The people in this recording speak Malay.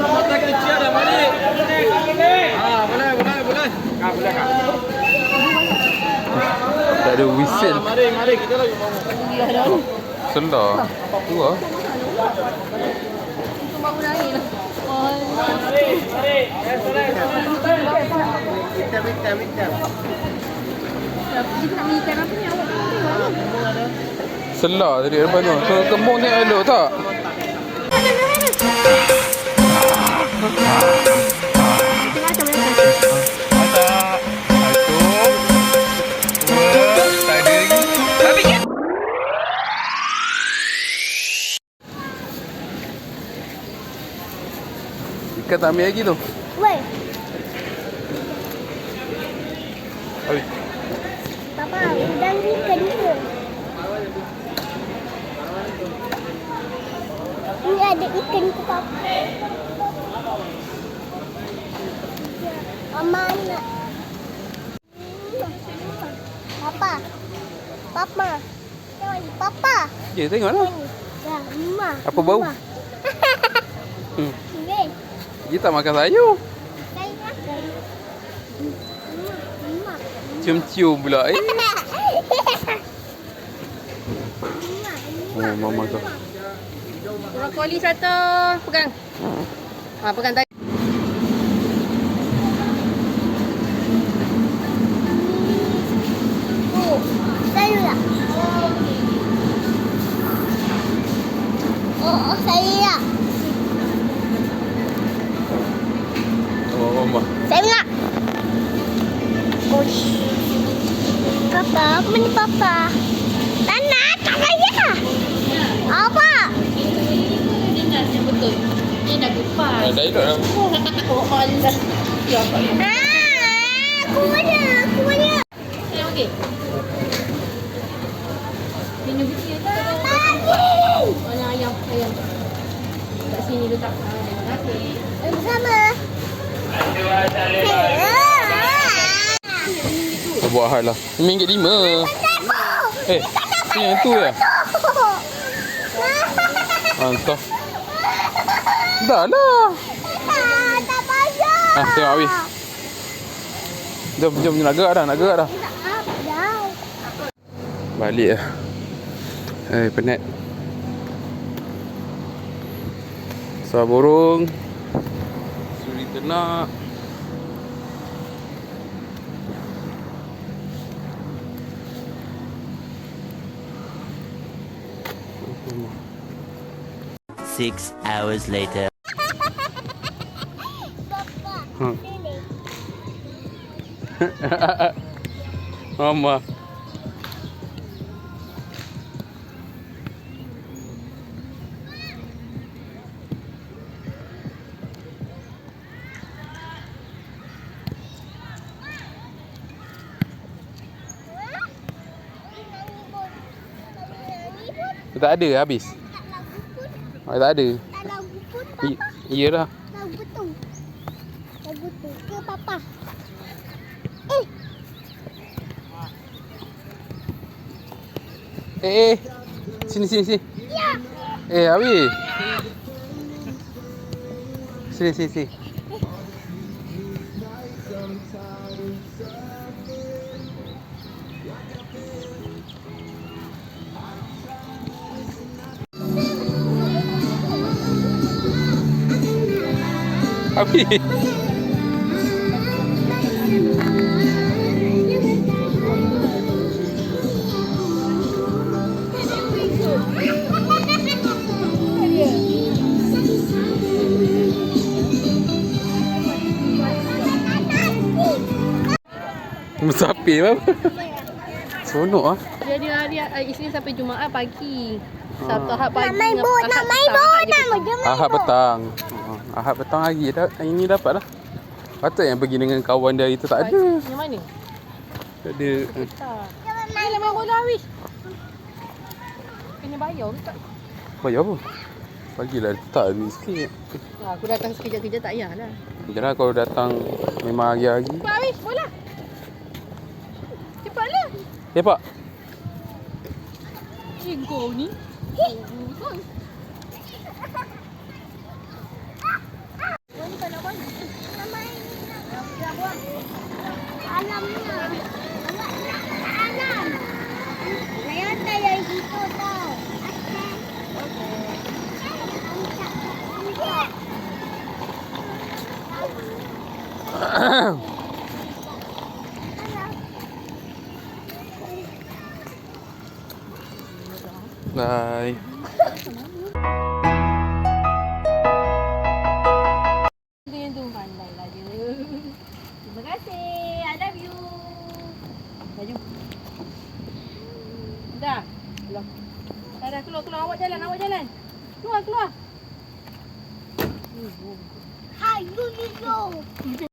Mata kecil dah balik. Boleh. Boleh kak. Tak ada whistle. Mari kita lagi mau. Selah. Tu ah. Baru naik lah. Kita. Kita nak ikan apa ni awak tengok. Selah tadi depan tu. So, kembung tengok elok tak? Ikan tak ambil lagi tu. Weh, Habis. Papa, udang ni ikan ke? Ini ada ikan ke Papa? Mama nak. Papa. Papa. Papa. Ya, tengoklah. Ya, Mama. Apa bau? Weh, Dia tak makan sayur. saya makan. Mama. Cium-cium pula. Oh, mama kau. Brokoli satu. Pegang. Pegang tadi. Oh, saya lah. Oh, saya lah. Oh, mama. Saya nak. Gosh. Papa, apa ni Papa? Tak nak, tak payah. Apa? Ini nasi yang betul. Ini dah kupas. Dah elok dah. Oh Allah. Ya Pak. Aku mana? Okey. Minum kecil kan? Lagi. Ayam. Kat sini letak. Terima kasih. Bersama. Buat hal lah. RM5. Ni yang tu ya? Entah. Dah lah. Tak payah. Tengok Abi. Jom. Nak gerak dah. Balik lah. Penat. Sawah burung. Suri ternak. Six hours later. Papa. Sini. Mama. Tak ada habis. Tak ada. Tak lagu pun Papa. Iyalah. Lagu tu ke Papa? Sini. Ya. Abi. Sini. Abi. Musafir apa? Seronok ah. Jadi hari Isnin sampai Jumaat pagi. Sabtu Ahad pagi. Nak main boat. Ahad petang. Ahad petang hari ini dapat lah. Patut yang pergi dengan kawan dia itu tak ada. Yang mana? Tak ada. Jangan Main lah main bola Wish. Kena bayar ke tak? Bayar apa? Bagilah letak duit sikit. Aku datang sekejap-kejap tak payahlah. Jangan kalau datang memang hari-hari. Cepat Wish, bola. Cepatlah. Pak. Kau ni. Bye. Dia tu pandai lah dia. Terima kasih. I love you. Baju. Dah. Keluar. Dah keluar. Awak jalan. Keluar. Hai, you.